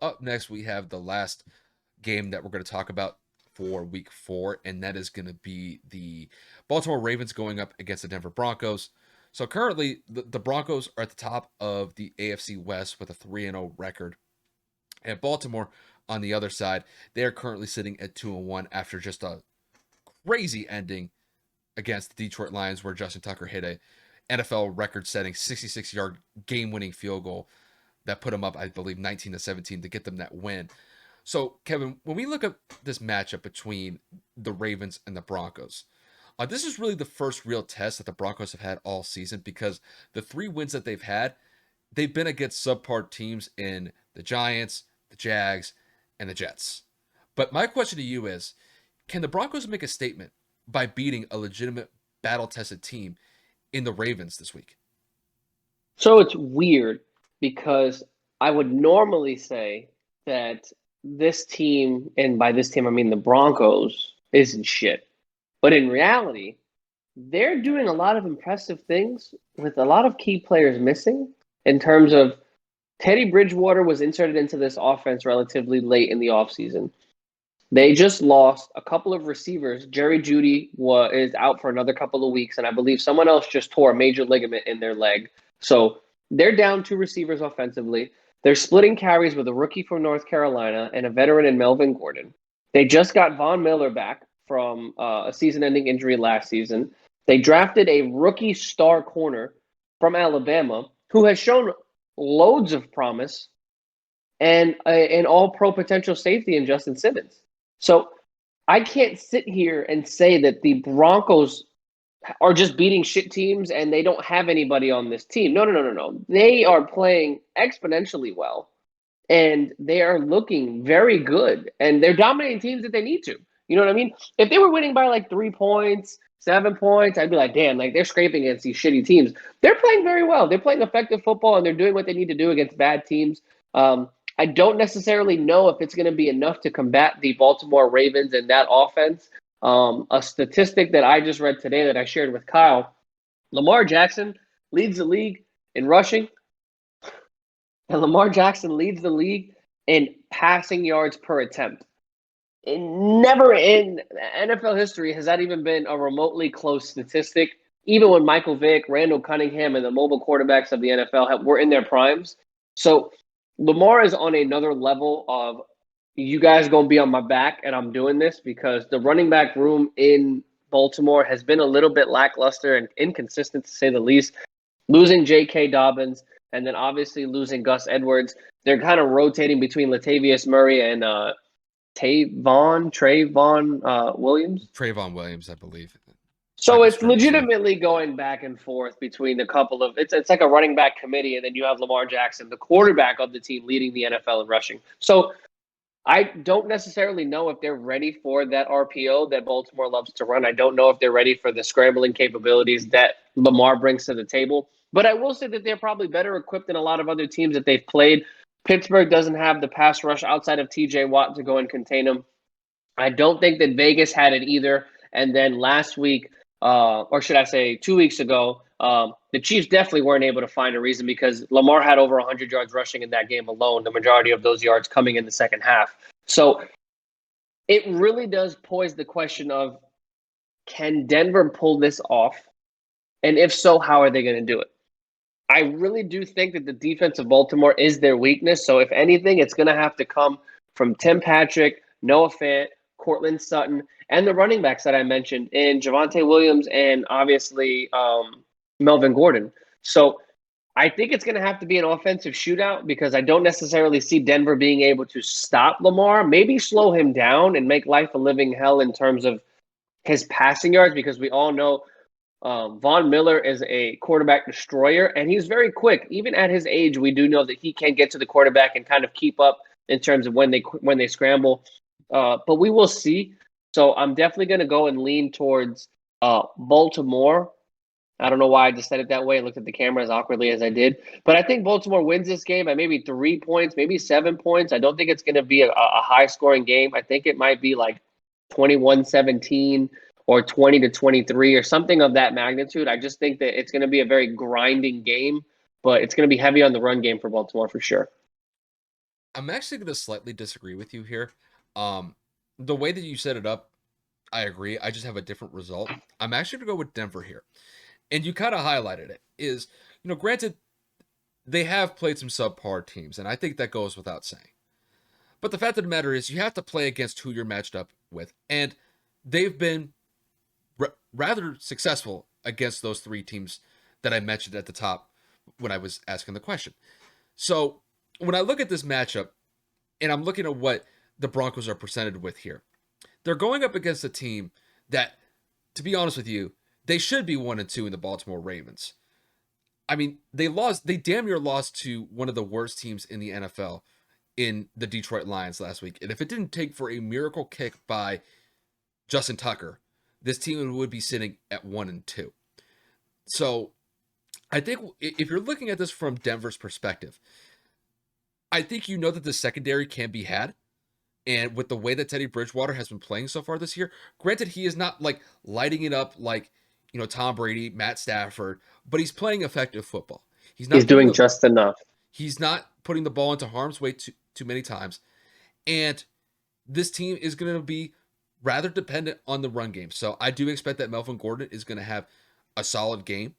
Up next, we have the last game that we're going to talk about for week 4, and that is going to be the Baltimore Ravens going up against the Denver Broncos. So currently, the Broncos are at the top of the AFC West with a 3-0 record. And Baltimore, on the other side, they are currently sitting at 2-1 after just a crazy ending against the Detroit Lions, where Justin Tucker hit a NFL record-setting 66-yard game-winning field goal that put them up, I believe, 19-17 to get them that win. So, Kevin, when we look at this matchup between the Ravens and the Broncos, this is really the first real test that the Broncos have had all season, because the 3 wins that they've had, they've been against subpar teams in the Giants, the Jags, and the Jets. But my question to you is, can the Broncos make a statement by beating a legitimate battle tested team in the Ravens this week? So it's weird because I would normally say that this team, and by this team I mean the Broncos, isn't shit. But in reality, they're doing a lot of impressive things with a lot of key players missing in terms of Teddy Bridgewater was inserted into this offense relatively late in the offseason. They just lost a couple of receivers. Jerry Jeudy is out for another couple of weeks, and I believe someone else just tore a major ligament in their leg. So they're down 2 receivers offensively. They're splitting carries with a rookie from North Carolina and a veteran in Melvin Gordon. They just got Von Miller back from a season-ending injury last season. They drafted a rookie star corner from Alabama who has shown loads of promise, and an all-pro potential safety in Justin Simmons. So I can't sit here and say that the Broncos are just beating shit teams and they don't have anybody on this team. No, no, no, no, no. They are playing exponentially well, and they are looking very good, and they're dominating teams that they need to. You know what I mean? If they were winning by like 3 points, 7 points, I'd be like, damn, like they're scraping against these shitty teams. They're playing very well. They're playing effective football, and they're doing what they need to do against bad teams. I don't necessarily know if it's going to be enough to combat the Baltimore Ravens and that offense. A statistic that I just read today that I shared with Kyle: Lamar Jackson leads the league in rushing, and Lamar Jackson leads the league in passing yards per attempt. Never in NFL history has that even been a remotely close statistic. Even when Michael Vick, Randall Cunningham, and the mobile quarterbacks of the NFL were in their primes. So Lamar is on another level of, you guys gonna be on my back, and I'm doing this because the running back room in Baltimore has been a little bit lackluster and inconsistent, to say the least. Losing J.K. Dobbins and then obviously losing Gus Edwards, they're kind of rotating between Latavius Murray and Trayvon Williams. Trayvon Williams, I believe, if I So could it's scream his name. legitimately going back and forth between a couple of it's like a running back committee, and then you have Lamar Jackson, the quarterback of the team, leading the NFL in rushing. So I don't necessarily know if they're ready for that RPO that Baltimore loves to run. I don't know if they're ready for the scrambling capabilities that Lamar brings to the table. But I will say that they're probably better equipped than a lot of other teams that they've played. Pittsburgh doesn't have the pass rush outside of TJ Watt to go and contain them. I don't think that Vegas had it either. And then last week, or should I say 2 weeks ago, the Chiefs definitely weren't able to find a reason, because Lamar had over 100 yards rushing in that game alone, the majority of those yards coming in the second half. So it really does pose the question of, can Denver pull this off? And if so, how are they going to do it? I really do think that the defense of Baltimore is their weakness. So if anything, it's going to have to come from Tim Patrick, Noah Fant, Cortland Sutton, and the running backs that I mentioned in Javonte Williams and obviously Melvin Gordon. So I think it's going to have to be an offensive shootout, because I don't necessarily see Denver being able to stop Lamar, maybe slow him down and make life a living hell in terms of his passing yards, because we all know Von Miller is a quarterback destroyer, and he's very quick. Even at his age, we do know that he can get to the quarterback and kind of keep up in terms of when they scramble. But we will see. So I'm definitely going to go and lean towards Baltimore. I don't know why I just said it that way. I looked at the camera as awkwardly as I did. But I think Baltimore wins this game by maybe 3 points, maybe 7 points. I don't think it's going to be a high-scoring game. I think it might be like 21-17 or 20-23 or something of that magnitude. I just think that it's going to be a very grinding game, but it's going to be heavy on the run game for Baltimore for sure. I'm actually going to slightly disagree with you here. Um, the way that you set it up, I agree. I just have a different result. I'm actually going to go with Denver here. And you kind of highlighted it. Granted, they have played some subpar teams, and I think that goes without saying. But the fact of the matter is, you have to play against who you're matched up with. And they've been rather successful against those three teams that I mentioned at the top when I was asking the question. So when I look at this matchup, and I'm looking at what the Broncos are presented with here, they're going up against a team that, to be honest with you, they should be 1-2 in the Baltimore Ravens. I mean, they damn near lost to one of the worst teams in the NFL in the Detroit Lions last week. And if it didn't take for a miracle kick by Justin Tucker, this team would be sitting at 1-2. So I think if you're looking at this from Denver's perspective, I think you know that the secondary can be had. And with the way that Teddy Bridgewater has been playing so far this year, granted, he is not like lighting it up like, Tom Brady, Matt Stafford, but he's playing effective football. He's He's not putting doing the just enough. he's not putting the ball into harm's way too many times. And this team is going to be rather dependent on the run game. So I do expect that Melvin Gordon is going to have a solid game.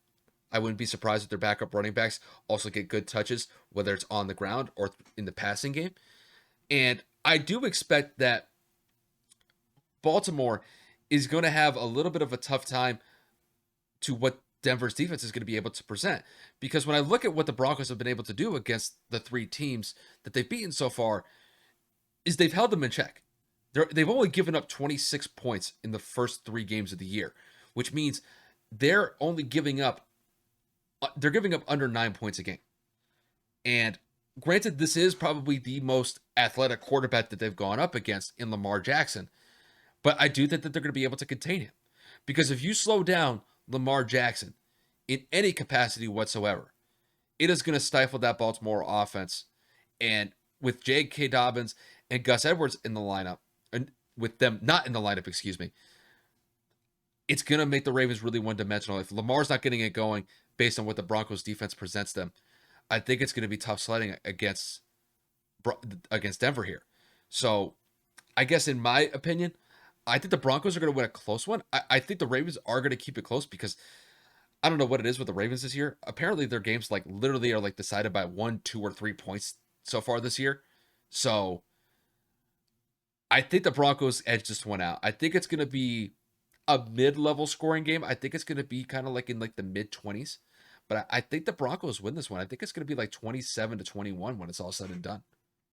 I wouldn't be surprised if their backup running backs also get good touches, whether it's on the ground or in the passing game. And I do expect that Baltimore is going to have a little bit of a tough time to what Denver's defense is going to be able to present. Because when I look at what the Broncos have been able to do against the three teams that they've beaten so far, is they've held them in check. They've only given up 26 points in the first 3 games of the year, which means they're only giving up under 9 points a game. And granted, this is probably the most athletic quarterback that they've gone up against in Lamar Jackson, but I do think that they're going to be able to contain him. Because if you slow down Lamar Jackson in any capacity whatsoever, it is going to stifle that Baltimore offense. And with J.K. Dobbins and Gus Edwards in the lineup, and with them not in the lineup, excuse me, it's going to make the Ravens really one-dimensional. If Lamar's not getting it going based on what the Broncos defense presents them, I think it's going to be tough sledding against Denver here. So I guess in my opinion, I think the Broncos are going to win a close one. I think the Ravens are going to keep it close because I don't know what it is with the Ravens this year. Apparently their games like literally are like decided by 1, 2, or 3 points so far this year. So I think the Broncos edge this one out. I think it's going to be a mid-level scoring game. I think it's going to be kind of like in like the mid-20s. But I think the Broncos win this one. I think it's going to be like 27-21 when it's all said and done.